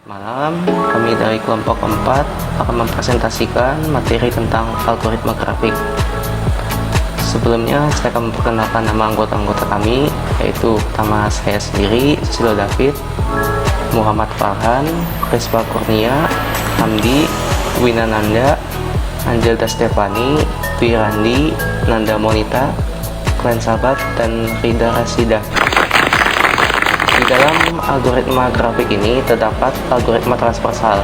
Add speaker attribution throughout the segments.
Speaker 1: Malam, kami dari kelompok 4 akan mempresentasikan materi tentang algoritma grafik. Sebelumnya, saya akan memperkenalkan nama anggota-anggota kami, yaitu pertama saya sendiri, Susilo David, Muhammad Farhan, Rispa Kurnia, Hamdi, Winananda, Angelda Stefani, Dwi Randi, Nanda Monita, Klen Sabat, dan Rida Rasida. Di dalam algoritma grafik ini terdapat algoritma transversal.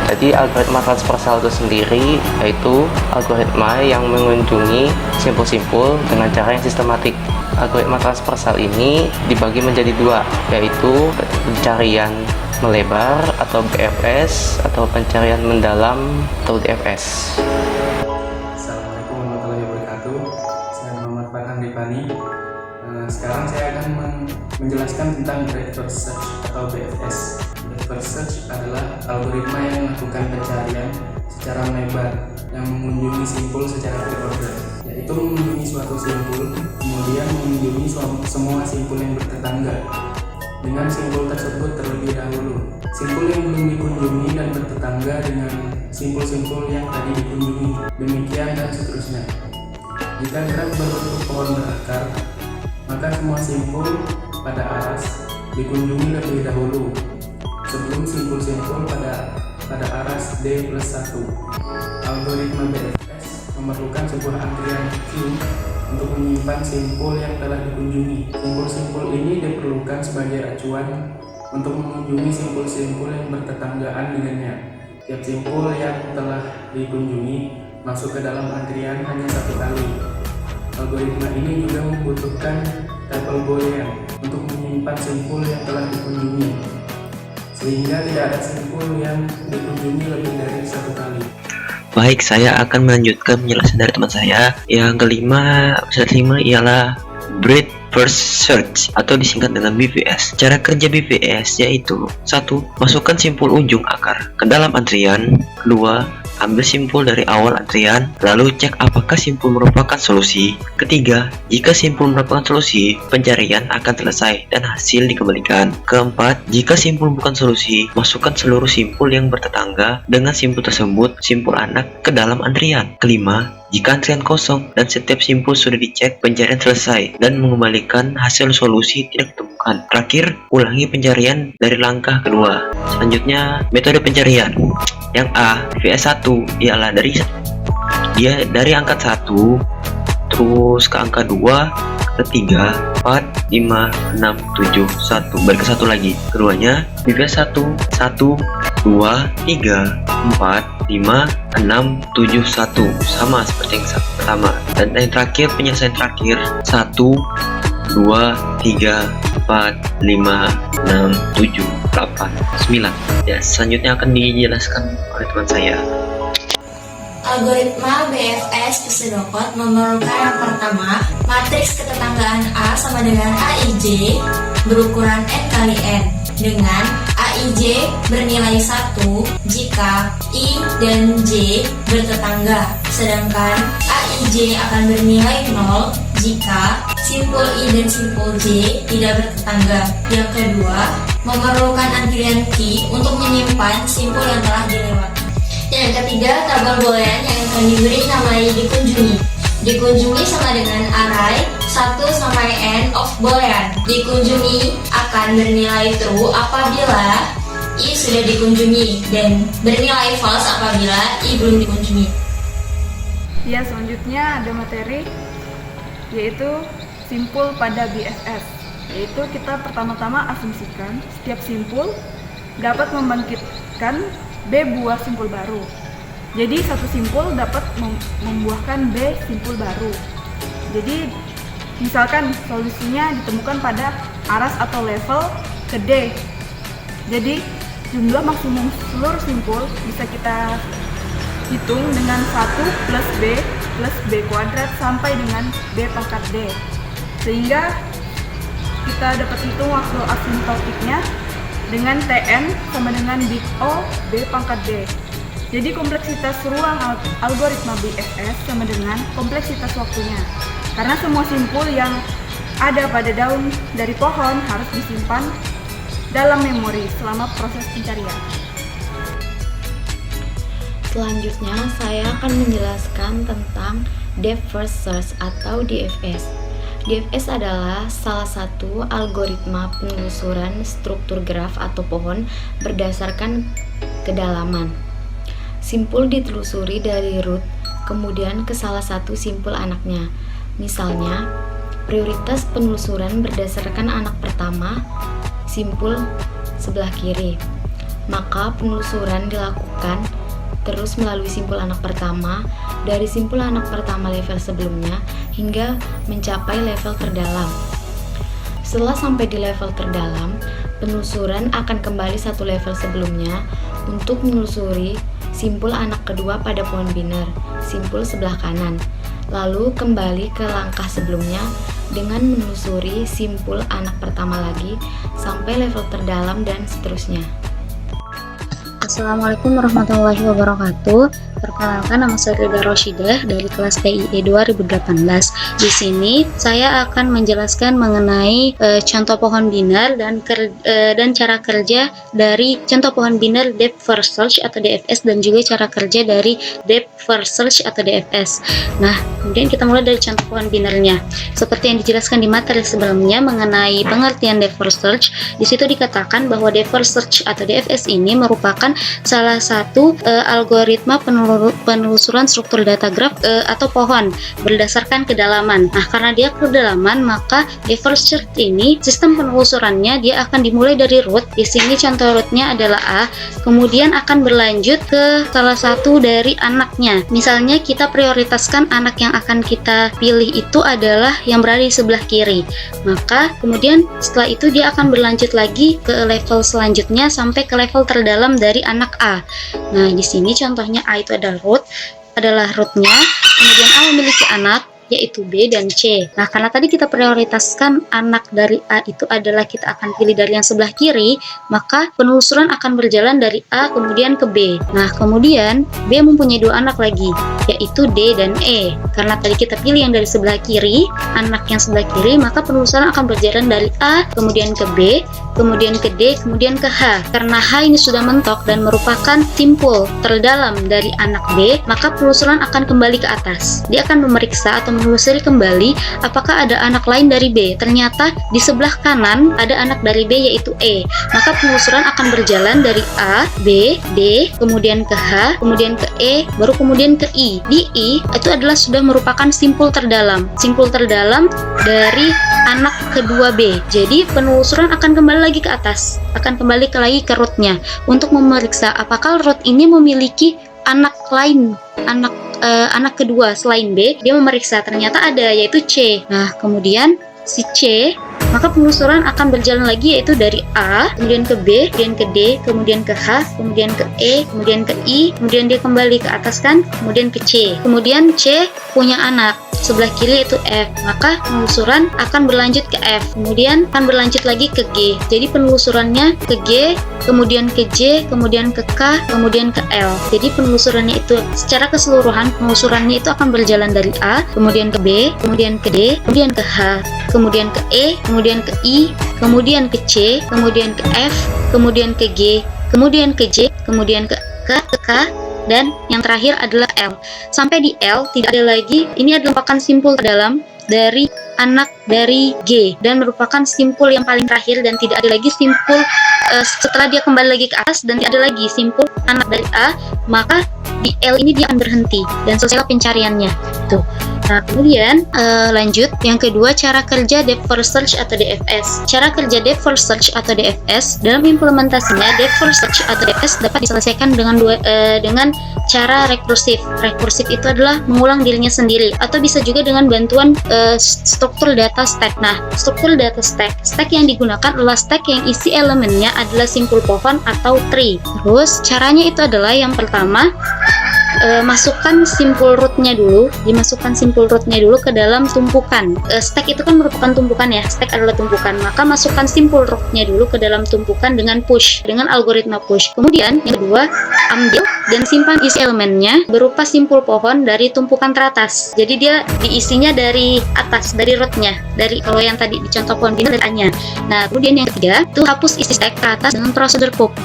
Speaker 1: Jadi algoritma transversal itu sendiri yaitu algoritma yang mengunjungi simpul-simpul dengan cara yang sistematik. Algoritma transversal ini dibagi menjadi dua, yaitu pencarian melebar atau BFS atau pencarian mendalam atau DFS.
Speaker 2: Assalamualaikum warahmatullahi wabarakatuh. Saya Muhammad Farhan Rifani. Sekarang saya akan menjelaskan tentang breadth first search atau BFS. Breadth first search adalah algoritma yang melakukan pencarian secara melebar yang mengunjungi simpul secara pre-order, yaitu mengunjungi suatu simpul, kemudian mengunjungi semua simpul yang bertetangga dengan simpul tersebut terlebih dahulu. Simpul yang belum dikunjungi dan bertetangga dengan simpul-simpul yang tadi dikunjungi, demikian dan seterusnya. Jika graf berbentuk pohon berakar, maka semua simpul pada aras dikunjungi lebih dahulu sebelum simpul-simpul pada aras D plus 1. Algoritma BFS memerlukan sebuah antrian queue untuk menyimpan simpul yang telah dikunjungi. Simpul-simpul ini diperlukan sebagai acuan untuk mengunjungi simpul-simpul yang bertetanggaan dengannya. Tiap simpul yang telah dikunjungi masuk ke dalam antrian hanya satu kali. Algoritma ini juga membutuhkan tuple boolean untuk menyimpan simpul yang telah dikunjungi, sehingga tidak ada simpul yang dikunjungi lebih dari satu kali.
Speaker 3: Baik, saya akan melanjutkan penjelasan dari teman saya. Yang kelima ialah breadth first search atau disingkat dengan BFS. Cara kerja BFS yaitu 1. Masukkan simpul ujung akar ke dalam antrian. 2. Ambil simpul dari awal antrian, lalu cek apakah simpul merupakan solusi. Ketiga, jika simpul merupakan solusi, pencarian akan selesai dan hasil dikembalikan. Keempat, jika simpul bukan solusi, masukkan seluruh simpul yang bertetangga dengan simpul tersebut, simpul anak, ke dalam antrian. Kelima, jika antrian kosong dan setiap simpul sudah dicek, pencarian selesai dan mengembalikan hasil solusi tidak ditemukan. Terakhir, ulangi pencarian dari langkah kedua. Selanjutnya, metode pencarian. Yang A, VS1 ialah dari angka 1 terus ke angka 2, ketiga, 4, 5, 6, 7, 1, balik ke 1 lagi. Keduanya, VS1, 1, 2, 3, 4, 5, 6, 7, 1. Sama seperti yang pertama. Dan yang terakhir, penyelesaian terakhir, 1, 2, 3, 4, 5, 6, 7, 8, 9. Ya, selanjutnya akan dijelaskan oleh teman saya.
Speaker 4: Algoritma BFS Pseudocode memerlukan yang pertama, matriks ketetanggaan A sama dengan AIJ berukuran N kali N, dengan AIJ bernilai 1 jika I dan J bertetangga, sedangkan AIJ akan bernilai 0 jika simpul I dan simpul J tidak bertetangga. Yang kedua, memerlukan antrian key untuk menyimpan simpul yang telah dilewati. Yang ketiga, tabel boolean yang akan diberi namai dikunjungi. Dikunjungi sama dengan array 1 sampai n of boolean. Dikunjungi akan bernilai true apabila I sudah dikunjungi dan bernilai false apabila I belum dikunjungi.
Speaker 5: Ya, selanjutnya ada materi yaitu simpul pada BFS. Yaitu kita pertama-tama asumsikan setiap simpul dapat membangkitkan B buah simpul baru. Jadi satu simpul dapat membuahkan B simpul baru. Jadi misalkan solusinya ditemukan pada aras atau level ke D. Jadi jumlah maksimum seluruh simpul bisa kita hitung dengan 1 plus B kuadrat sampai dengan B pangkat D. Sehingga kita dapat hitung waktu asymptotiknya dengan Tn sama dengan big O B pangkat D. Jadi kompleksitas ruang algoritma BFS sama dengan kompleksitas waktunya. Karena semua simpul yang ada pada daun dari pohon harus disimpan dalam memori selama proses pencarian.
Speaker 6: Selanjutnya, saya akan menjelaskan tentang Depth First Search atau DFS. DFS adalah salah satu algoritma penelusuran struktur graf atau pohon berdasarkan kedalaman. Simpul ditelusuri dari root, kemudian ke salah satu simpul anaknya. Misalnya, prioritas penelusuran berdasarkan anak pertama, simpul sebelah kiri. Maka penelusuran dilakukan terus melalui simpul anak pertama, dari simpul anak pertama level sebelumnya hingga mencapai level terdalam. Setelah sampai di level terdalam, penelusuran akan kembali satu level sebelumnya untuk menelusuri simpul anak kedua pada pohon biner, simpul sebelah kanan. Lalu kembali ke langkah sebelumnya dengan menelusuri simpul anak pertama lagi sampai level terdalam dan seterusnya.
Speaker 7: Assalamualaikum warahmatullahi wabarakatuh. Perkenalkan, nama saya Rida Roshidah dari kelas TIE 2018. Di sini saya akan menjelaskan mengenai contoh pohon biner dan cara kerja dari contoh pohon biner Depth First Search atau DFS dan juga cara kerja dari Depth First Search atau DFS. Nah, kemudian kita mulai dari contoh pohon binernya. Seperti yang dijelaskan di materi sebelumnya mengenai pengertian Depth First Search, di situ dikatakan bahwa Depth First Search atau DFS ini merupakan salah satu algoritma penelusuran struktur data graf atau pohon berdasarkan kedalaman. Nah, karena dia kedalaman, maka Depth First Search ini sistem penelusurannya dia akan dimulai dari root. Di sini contoh rootnya adalah A, kemudian akan berlanjut ke salah satu dari anaknya. Misalnya kita prioritaskan anak yang akan kita pilih itu adalah yang berada di sebelah kiri. Maka kemudian setelah itu dia akan berlanjut lagi ke level selanjutnya sampai ke level terdalam dari anak A. Nah, di sini contohnya A itu adalah rootnya, kemudian A memiliki anak yaitu B dan C. Nah, karena tadi kita prioritaskan anak dari A itu adalah kita akan pilih dari yang sebelah kiri, maka penelusuran akan berjalan dari A kemudian ke B. Nah, kemudian B mempunyai dua anak lagi, yaitu D dan E. Karena tadi kita pilih yang dari sebelah kiri, anak yang sebelah kiri, maka penelusuran akan berjalan dari A kemudian ke B, kemudian ke D, kemudian ke H. Karena H ini sudah mentok dan merupakan simpul terdalam dari anak B, maka penelusuran akan kembali ke atas. Dia akan memeriksa atau menelusuri kembali apakah ada anak lain dari B. Ternyata di sebelah kanan ada anak dari B yaitu E. Maka penelusuran akan berjalan dari A, B, D, kemudian ke H, kemudian ke E, baru kemudian ke I. Di I itu adalah sudah merupakan simpul terdalam. Simpul terdalam dari anak kedua B. Jadi penelusuran akan kembali lagi ke atas, akan kembali lagi ke rootnya untuk memeriksa apakah root ini memiliki anak lain, anak kedua selain B. Dia memeriksa, ternyata ada, yaitu C. Nah, kemudian si C, maka penelusuran akan berjalan lagi yaitu dari A, kemudian ke B, kemudian ke D, kemudian ke H, kemudian ke E, kemudian ke I, kemudian dia kembali ke atas kan, kemudian ke C. Kemudian C punya anak sebelah kiri yaitu F, maka penelusuran akan berlanjut ke F, kemudian akan berlanjut lagi ke G. Jadi penelusurannya ke G, kemudian ke J, kemudian ke K, kemudian ke L. Jadi penelusurannya itu secara keseluruhan penelusurannya itu akan berjalan dari A, kemudian ke B, kemudian ke D, kemudian ke H, kemudian ke E, kemudian ke I, kemudian ke C, kemudian ke F, kemudian ke G, kemudian ke J, kemudian ke K, dan yang terakhir adalah L. Sampai di L tidak ada lagi, ini adalah merupakan simpul terdalam dari anak dari G dan merupakan simpul yang paling terakhir dan tidak ada lagi simpul setelah dia kembali lagi ke atas dan tidak ada lagi simpul anak dari A, maka di L ini dia akan berhenti dan selesai pencariannya. Tuh. Nah, kemudian lanjut yang kedua, cara kerja Depth First Search atau DFS. Cara kerja Depth First Search atau DFS dalam implementasinya Depth First Search atau DFS dapat diselesaikan dengan cara rekursif. Rekursif itu adalah mengulang dirinya sendiri atau bisa juga dengan bantuan struktur data stack. Nah, struktur data stack yang digunakan adalah stack yang isi elemennya adalah simpul pohon atau tree. Terus caranya itu adalah yang pertama masukkan simpul rootnya dulu, ke dalam tumpukan. Stack itu kan merupakan tumpukan ya, stack adalah tumpukan, maka masukkan simpul rootnya dulu ke dalam tumpukan dengan push, dengan algoritma push. Kemudian yang kedua, ambil dan simpan isi elemennya berupa simpul pohon dari tumpukan teratas. Jadi dia diisinya dari atas, dari rootnya, dari kalau yang tadi di contoh pohon bina dari A-nya. Nah, kemudian yang ketiga, itu hapus isi stack ke atas dengan prosedur pop.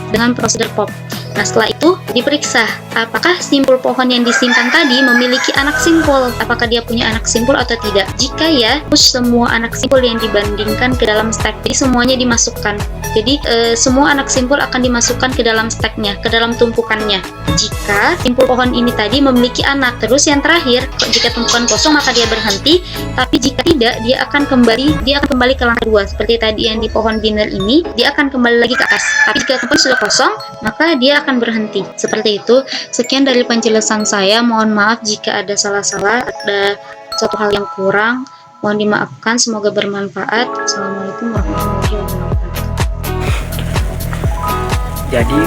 Speaker 7: Nah, setelah itu diperiksa apakah simpul pohon yang disimpan tadi memiliki anak simpul, apakah dia punya anak simpul atau tidak. Jika ya, push semua anak simpul yang dibandingkan ke dalam stack. Jadi semuanya dimasukkan. Jadi semua anak simpul akan dimasukkan ke dalam stacknya, ke dalam tumpukannya. Jika simpul pohon ini tadi memiliki anak, terus yang terakhir, jika tumpukan kosong maka dia berhenti. Tapi jika tidak, dia akan kembali ke langkah 2. Seperti tadi yang di pohon biner ini, dia akan kembali lagi ke atas. Tapi jika tumpukan sudah kosong, maka dia akan berhenti. Seperti itu. Sekian dari penjelasan saya. Mohon maaf jika ada salah-salah, ada suatu hal yang kurang. Mohon dimaafkan. Semoga bermanfaat. Assalamualaikum warahmatullahi wabarakatuh.
Speaker 8: Jadi,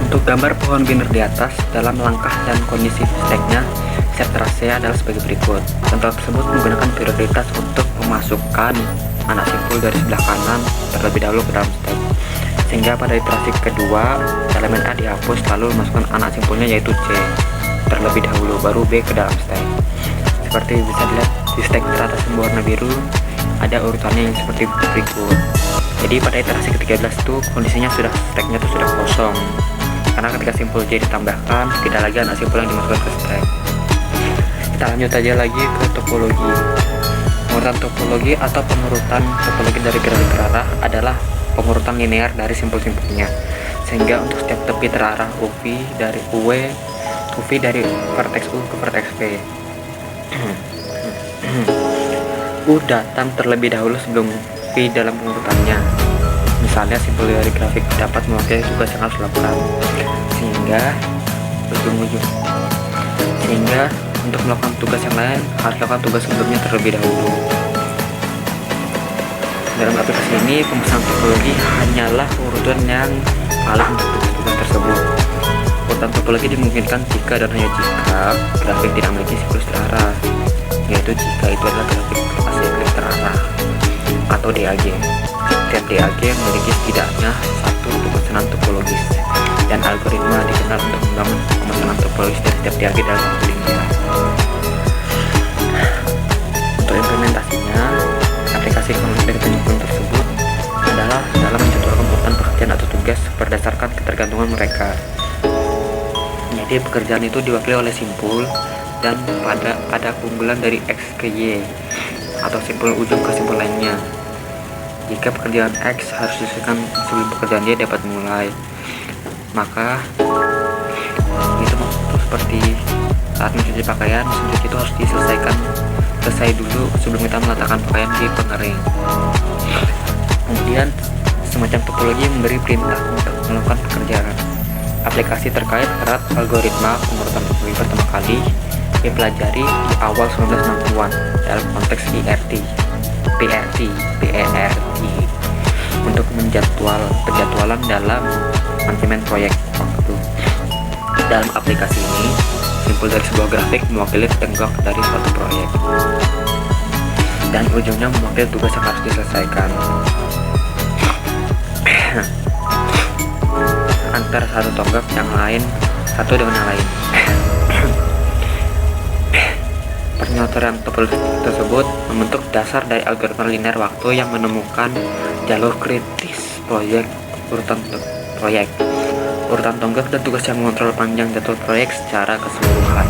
Speaker 8: untuk gambar pohon biner di atas dalam langkah dan kondisi stacknya, step saya adalah sebagai berikut. Contoh tersebut menggunakan prioritas untuk memasukkan anak simpul dari sebelah kanan terlebih dahulu ke dalam stack. Sehingga pada iterasi kedua, elemen A dihapus lalu masukkan anak simpulnya yaitu C terlebih dahulu, baru B ke dalam stack. Seperti bisa dilihat di stack teratas yang berwarna biru ada urutannya yang seperti berikut. Jadi pada iterasi ke-13 itu kondisinya stacknya itu sudah kosong, karena ketika simpul J ditambahkan tidak lagi anak simpul yang dimasukkan ke stack. Kita lanjut aja lagi ke topologi. Pengurutan topologi atau pengurutan topologi dari grafik terarah adalah pengurutan linear dari simpul-simpulnya, sehingga untuk setiap tepi terarah UV dari dari vertex U ke vertex V. U datang terlebih dahulu sebelum V dalam pengurutannya. Misalnya simpul dari grafik dapat mewakili tugas yang harus dilakukan, sehingga untuk melakukan tugas yang lain harus dilakukan tugas sebelumnya terlebih dahulu. Dalam aplikasi ini, pemesanan topologi hanyalah urutan yang valid untuk tugas-tugas tersebut. Urutan topologi dimungkinkan jika dan hanya jika grafik tidak memiliki siklus terarah, yaitu jika itu adalah grafik asiklik terarah atau DAG. Setiap DAG memiliki setidaknya satu pemesanan topologis, dan algoritma dikenal untuk membangun pemesanan topologis dari setiap DAG dalam waktu linear. Untuk implementasinya, aplikasi komunikasi dari penyesuaian tersebut adalah dalam menjadwalkan urutan pekerjaan atau tugas berdasarkan ketergantungan mereka. Jadi pekerjaan itu diwakili oleh simpul dan pada keunggulan dari X ke Y atau simpul ujung ke simpul lainnya. Jika pekerjaan X harus diselesaikan sebelum pekerjaan Y dapat mulai, maka itu seperti saat mencuci pakaian, mesin cuci itu harus selesai dulu sebelum kita meletakkan pakaian di pengering. Kemudian semacam topologi memberi perintah untuk melakukan pekerjaan. Aplikasi terkait erat algoritma pengurutan topologi pertama kali dipelajari di awal 1960-an dalam konteks PERT untuk penjadwalan dalam manajemen proyek waktu. Dalam aplikasi ini, simpul dari sebuah grafik mewakili tenggak dari suatu proyek, dan ujungnya mewakili tugas yang harus diselesaikan antara satu tonggak yang lain satu dengan yang lain. Penyotoran topologi tersebut membentuk dasar dari algoritma linear waktu yang menemukan jalur kritis urutan tonggak dan tugas yang mengontrol panjang jadwal proyek secara keseluruhan.